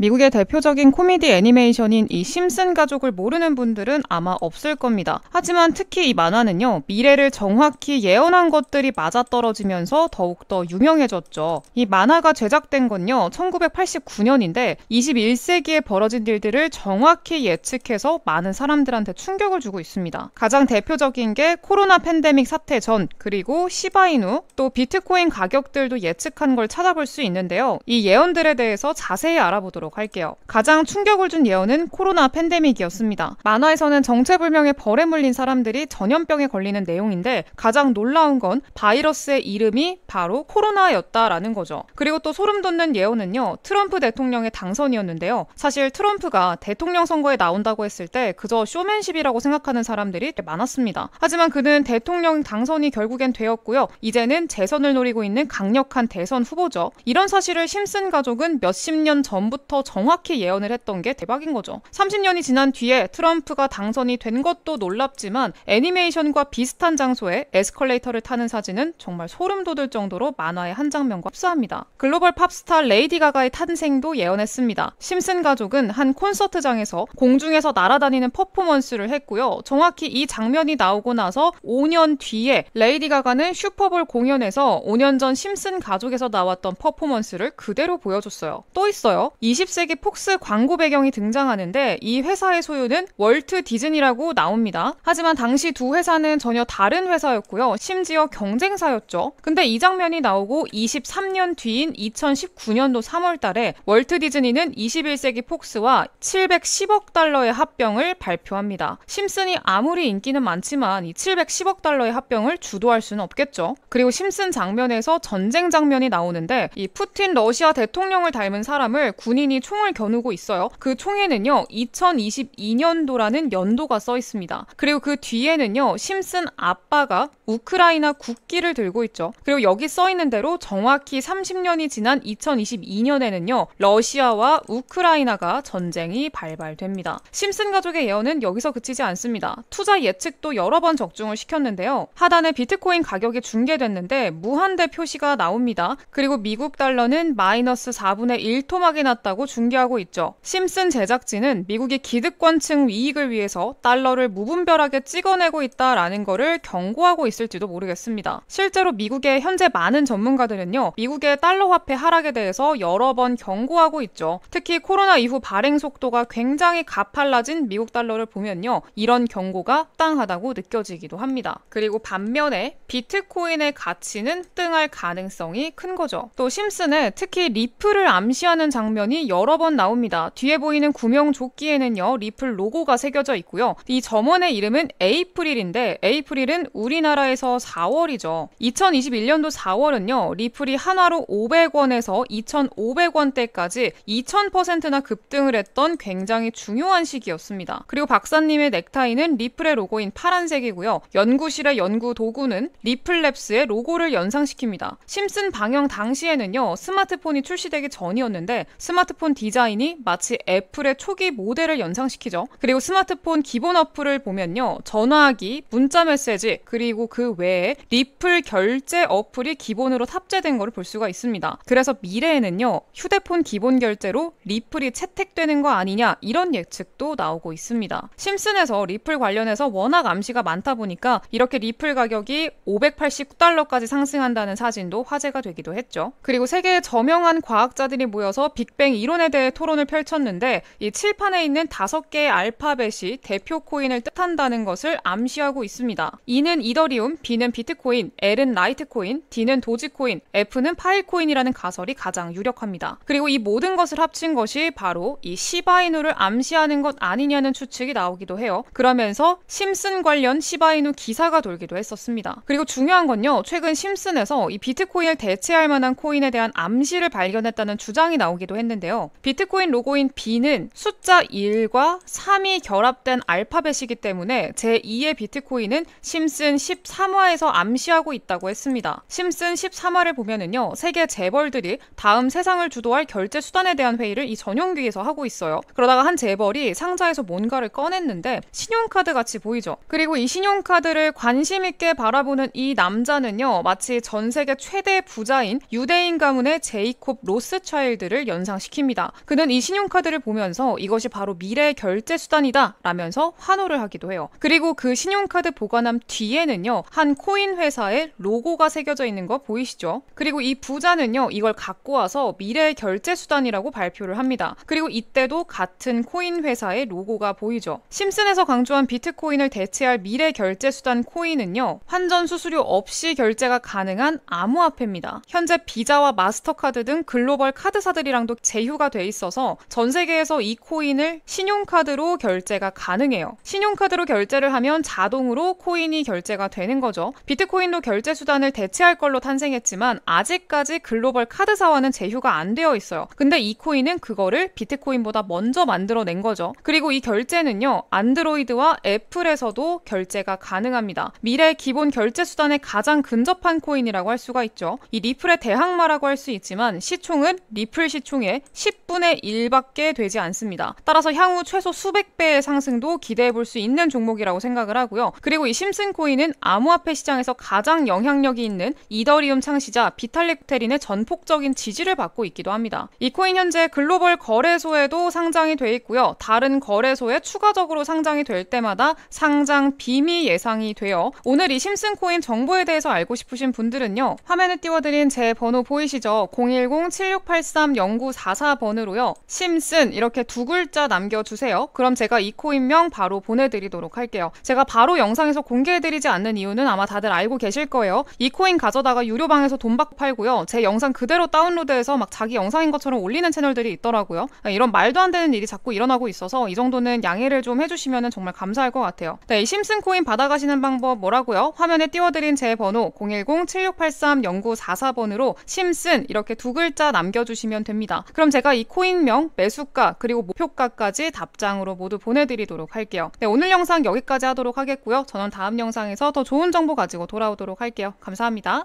미국의 대표적인 코미디 애니메이션인 이 심슨 가족을 모르는 분들은 아마 없을 겁니다. 하지만 특히 이 만화는요, 미래를 정확히 예언한 것들이 맞아떨어지면서 더욱더 유명해졌죠. 이 만화가 제작된 건요, 1989년인데 21세기에 벌어진 일들을 정확히 예측해서 많은 사람들한테 충격을 주고 있습니다. 가장 대표적인 게 코로나 팬데믹 사태 전, 그리고 시바이누, 또 비트코인 가격들도 예측한 걸 찾아볼 수 있는데요. 이 예언들에 대해서 자세히 알아보도록 할게요. 가장 충격을 준 예언은 코로나 팬데믹이었습니다. 만화에서는 정체불명의 벌에 물린 사람들이 전염병에 걸리는 내용인데 가장 놀라운 건 바이러스의 이름이 바로 코로나였다라는 거죠. 그리고 또 소름 돋는 예언은요, 트럼프 대통령의 당선이었는데요. 사실 트럼프가 대통령 선거에 나온다고 했을 때 그저 쇼맨십이라고 생각하는 사람들이 많았습니다. 하지만 그는 대통령 당선이 결국엔 되었고요. 이제는 재선을 노리고 있는 강력한 대선 후보죠. 이런 사실을 심슨 가족은 몇십 년 전부터 정확히 예언을 했던 게 대박인 거죠. 30년이 지난 뒤에 트럼프가 당선이 된 것도 놀랍지만 애니메이션과 비슷한 장소에 에스컬레이터를 타는 사진은 정말 소름 돋을 정도로 만화의 한 장면과 흡사합니다. 글로벌 팝스타 레이디 가가의 탄생도 예언했습니다. 심슨 가족은 한 콘서트장에서 공중에서 날아다니는 퍼포먼스를 했고요. 정확히 이 장면이 나오고 나서 5년 뒤에 레이디 가가는 슈퍼볼 공연에서 5년 전 심슨 가족에서 나왔던 퍼포먼스를 그대로 보여줬어요. 또 있어요. 20세기 폭스 광고 배경이 등장하는데 이 회사의 소유는 월트 디즈니라고 나옵니다. 하지만 당시 두 회사는 전혀 다른 회사였고요. 심지어 경쟁사였죠. 근데 이 장면이 나오고 23년 뒤인 2019년도 3월 달에 월트 디즈니는 21세기 폭스와 710억 달러의 합병을 발표합니다. 심슨이 아무리 인기는 많지만 이 710억 달러의 합병을 주도할 수는 없겠죠. 그리고 심슨 장면에서 전쟁 장면이 나오는데 이 푸틴 러시아 대통령을 닮은 사람을 군인이 총을 겨누고 있어요. 그 총에는요 2022년도라는 연도가 써 있습니다. 그리고 그 뒤에는요 심슨 아빠가 우크라이나 국기를 들고 있죠. 그리고 여기 써 있는 대로 정확히 30년이 지난 2022년에는요 러시아와 우크라이나가 전쟁이 발발됩니다. 심슨 가족의 예언은 여기서 그치지 않습니다. 투자 예측도 여러 번 적중을 시켰는데요. 하단에 비트코인 가격이 중계됐는데 무한대 표시가 나옵니다. 그리고 미국 달러는 마이너스 4분의 1 토막이 났다고 중계하고 있죠. 심슨 제작진은 미국이 기득권층 이익을 위해서 달러를 무분별하게 찍어내고 있다라는 거를 경고하고 있을지도 모르겠습니다. 실제로 미국의 현재 많은 전문가들은요, 미국의 달러 화폐 하락에 대해서 여러 번 경고하고 있죠. 특히 코로나 이후 발행 속도가 굉장히 가팔라진 미국 달러를 보면요, 이런 경고가 합당하다고 느껴지기도 합니다. 그리고 반면에 비트코인의 가치는 등할 가능성이 큰 거죠. 또 심슨의 특히 리플을 암시하는 장면이 여러 번 나옵니다. 뒤에 보이는 구명조끼에는요, 리플 로고가 새겨져 있고요. 이 점원의 이름은 에이프릴인데 에이프릴은 우리나라에서 4월이죠. 2021년도 4월은요, 리플이 한화로 500원에서 2,500원대까지 2,000%나 급등을 했던 굉장히 중요한 시기였습니다. 그리고 박사님의 넥타이는 리플의 로고인 파란색이고요. 연구실의 연구 도구는 리플랩스의 로고를 연상시킵니다. 심슨 방영 당시에는요, 스마트폰이 출시되기 전이었는데 스마트폰 디자인이 마치 애플의 초기 모델을 연상시키죠. 그리고 스마트폰 기본 어플을 보면요, 전화기, 문자 메시지, 그리고 그 외에 리플 결제 어플이 기본으로 탑재된 것을 볼 수가 있습니다. 그래서 미래에는요, 휴대폰 기본 결제로 리플이 채택되는 거 아니냐, 이런 예측도 나오고 있습니다. 심슨에서 리플 관련해서 워낙 암시가 많다 보니까 이렇게 리플 가격이 589달러까지 상승한다는 사진도 화제가 되기도 했죠. 그리고 세계의 저명한 과학자들이 모여서 빅뱅 이론에 대해 토론을 펼쳤는데 이 칠판에 있는 5개의 알파벳이 대표 코인을 뜻한다는 것을 암시하고 있습니다. E는 이더리움, B는 비트코인, L은 라이트코인, D는 도지코인, F는 파일코인이라는 가설이 가장 유력합니다. 그리고 이 모든 것을 합친 것이 바로 이 시바이누를 암시하는 것 아니냐는 추측이 나오기도 해요. 그러면서 심슨 관련 시바이누 기사가 돌기도 했었습니다. 그리고 중요한 건요, 최근 심슨에서 이 비트코인을 대체할 만한 코인에 대한 암시를 발견했다는 주장이 나오기도 했는데요. 비트코인 로고인 B는 숫자 1과 3이 결합된 알파벳이기 때문에 제2의 비트코인은 심슨 13화에서 암시하고 있다고 했습니다. 심슨 13화를 보면은요, 세계 재벌들이 다음 세상을 주도할 결제 수단에 대한 회의를 이 전용기에서 하고 있어요. 그러다가 한 재벌이 상자에서 뭔가를 꺼냈는데 신용카드 같이 보이죠. 그리고 이 신용카드를 관심 있게 바라보는 이 남자는요, 마치 전 세계 최대 부자인 유대인 가문의 제이콥 로스차일드를 연상시킵니다. 그는 이 신용카드를 보면서 이것이 바로 미래의 결제 수단이다 라면서 환호를 하기도 해요. 그리고 그 신용카드 보관함 뒤에는요, 한 코인 회사의 로고가 새겨져 있는 거 보이시죠? 그리고 이 부자는요, 이걸 갖고 와서 미래의 결제 수단이라고 발표를 합니다. 그리고 이때도 같은 코인 회사의 로고가 보이죠. 심슨에서 강조한 비트코인을 대체할 미래 결제 수단 코인은요, 환전 수수료 없이 결제가 가능한 암호화폐입니다. 현재 비자와 마스터카드 등 글로벌 카드사들이랑도 제휴가 돼 있어서 전 세계에서 이 코인을 신용카드로 결제가 가능해요. 신용카드로 결제를 하면 자동으로 코인이 결제가 되는 거죠. 비트코인도 결제 수단을 대체할 걸로 탄생했지만 아직까지 글로벌 카드사와는 제휴가 안 되어 있어요. 근데 이 코인은 그거를 비트코인보다 먼저 만들어낸 거죠. 그리고 이 결제는요, 안드로이드와 애플에서도 결제가 가능합니다. 미래 기본 결제 수단에 가장 근접한 코인이라고 할 수가 있죠. 이 리플의 대항마라고 할 수 있지만 시총은 리플 시총의 10분의 1밖에 되지 않습니다. 따라서 향후 최소 수백 배의 상승도 기대해 볼 수 있는 종목이라고 생각을 하고요. 그리고 이 심슨 코인은 암호화폐 시장에서 가장 영향력이 있는 이더리움 창시자 비탈릭 부테린의 전폭적인 지지를 받고 있기도 합니다. 이 코인 현재 글로벌 거래소에도 상장이 돼 있고요. 다른 거래소에 추가적으로 상장이 될 때마다 상장 빔이 예상이 돼요. 오늘 이 심슨 코인 정보에 대해서 알고 싶으신 분들은요, 화면에 띄워드린 제 번호 보이시죠? 010-7683-0944번으로요. 심슨 이렇게 두 글자 남겨주세요. 그럼 제가 이 코인명 바로 보내드리도록 할게요. 제가 바로 영상에서 공개해드리지 않는 이유는 아마 다들 알고 계실 거예요. 이 코인 가져다가 유료방에서 돈 받고 팔고요. 제 영상 그대로 다운로드해서 막 자기 영상인 것처럼 올리는 채널들이 있더라고요. 이런 말도 안 되는 일이 자꾸 일어나고 있어서 이 정도는 양해를 좀 해주시면 정말 감사할 것 같아요. 네, 이 심슨 코인 받아가시는 방법 뭐라고요? 화면에 띄워드린 제 번호 010-7683-0944번으로 심슨 이렇게 두 글자 남겨주시면 됩니다. 그럼 제가 이 코인명, 매수가, 그리고 목표가까지 답장으로 모두 보내드리도록 할게요. 네, 오늘 영상 여기까지 하도록 하겠고요. 저는 다음 영상에서 더 좋은 정보 가지고 돌아오도록 할게요. 감사합니다.